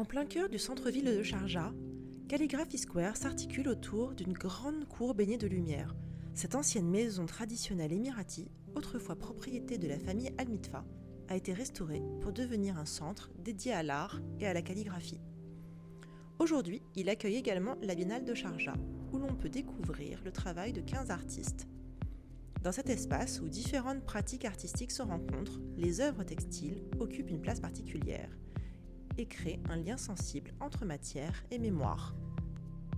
plein cœur du centre-ville de Sharjah, Calligraphy Square s'articule autour d'une grande cour baignée de lumière. Cette ancienne maison traditionnelle émirati, autrefois propriété de la famille Al-Mitfa, a été restaurée pour devenir un centre dédié à l'art et à la calligraphie. Aujourd'hui, il accueille également la Biennale de Sharjah, où l'on peut découvrir le travail de 15 artistes. Dans cet espace où différentes pratiques artistiques se rencontrent, les œuvres textiles occupent une place particulière et créent un lien sensible entre matière et mémoire.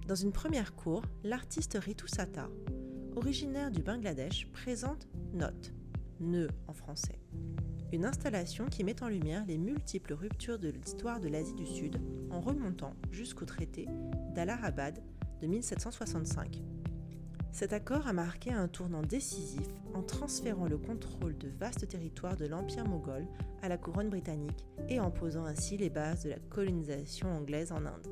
Dans une première cour, l'artiste Ritu Satta, originaire du Bangladesh, présente Note, nœud en français, une installation qui met en lumière les multiples ruptures de l'histoire de l'Asie du Sud en remontant jusqu'au traité d'Allahabad de 1765. Cet accord a marqué un tournant décisif en transférant le contrôle de vastes territoires de l'Empire moghol à la couronne britannique et en posant ainsi les bases de la colonisation anglaise en Inde.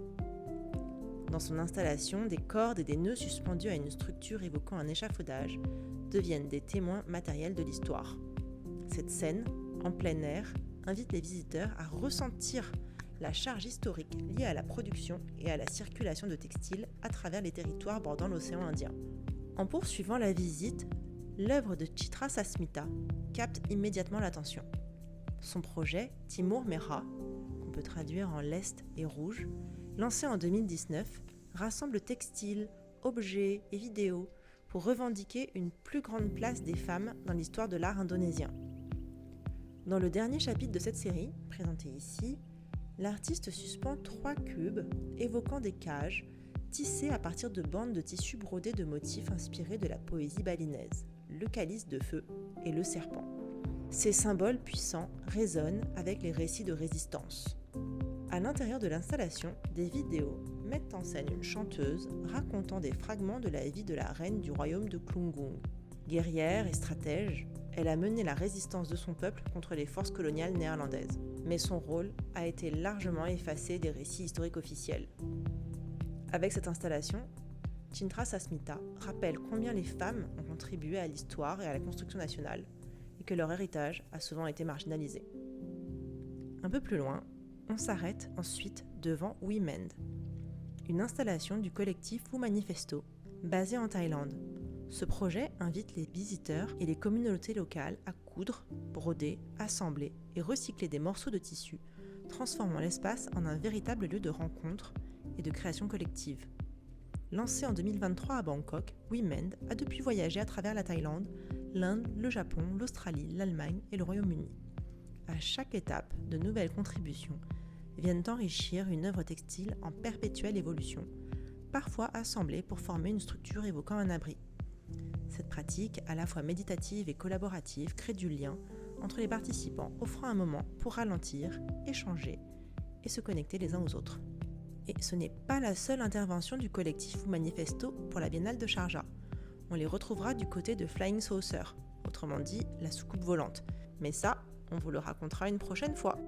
Dans son installation, des cordes et des nœuds suspendus à une structure évoquant un échafaudage deviennent des témoins matériels de l'histoire. Cette scène, en plein air, invite les visiteurs à ressentir la charge historique liée à la production et à la circulation de textiles à travers les territoires bordant l'océan Indien. En poursuivant la visite, l'œuvre de Chitra Sasmita capte immédiatement l'attention. Son projet, Timur Mera, qu'on peut traduire en lest et rouge, lancé en 2019, rassemble textiles, objets et vidéos pour revendiquer une plus grande place des femmes dans l'histoire de l'art indonésien. Dans le dernier chapitre de cette série, présenté ici, l'artiste suspend 3 cubes évoquant des cages tissées à partir de bandes de tissu brodées de motifs inspirés de la poésie balinaise, le calice de feu et le serpent. Ces symboles puissants résonnent avec les récits de résistance. À l'intérieur de l'installation, des vidéos mettent en scène une chanteuse racontant des fragments de la vie de la reine du royaume de Klunggung. Guerrière et stratège, elle a mené la résistance de son peuple contre les forces coloniales néerlandaises. Mais son rôle a été largement effacé des récits historiques officiels. Avec cette installation, Chitra Sasmita rappelle combien les femmes ont contribué à l'histoire et à la construction nationale, et que leur héritage a souvent été marginalisé. Un peu plus loin, on s'arrête ensuite devant WeMend, une installation du collectif Wu Manifesto, basé en Thaïlande. Ce projet invite les visiteurs et les communautés locales à coudre, broder, assembler et recycler des morceaux de tissu, transformant l'espace en un véritable lieu de rencontre et de création collective. Lancé en 2023 à Bangkok, WeMend a depuis voyagé à travers la Thaïlande, l'Inde, le Japon, l'Australie, l'Allemagne et le Royaume-Uni. À chaque étape, de nouvelles contributions viennent enrichir une œuvre textile en perpétuelle évolution, parfois assemblée pour former une structure évoquant un abri. Cette pratique, à la fois méditative et collaborative, crée du lien entre les participants, offrant un moment pour ralentir, échanger et se connecter les uns aux autres. Et ce n'est pas la seule intervention du collectif Wu Manifesto pour la Biennale de Sharjah. On les retrouvera du côté de Flying Saucer, autrement dit la soucoupe volante. Mais ça, on vous le racontera une prochaine fois.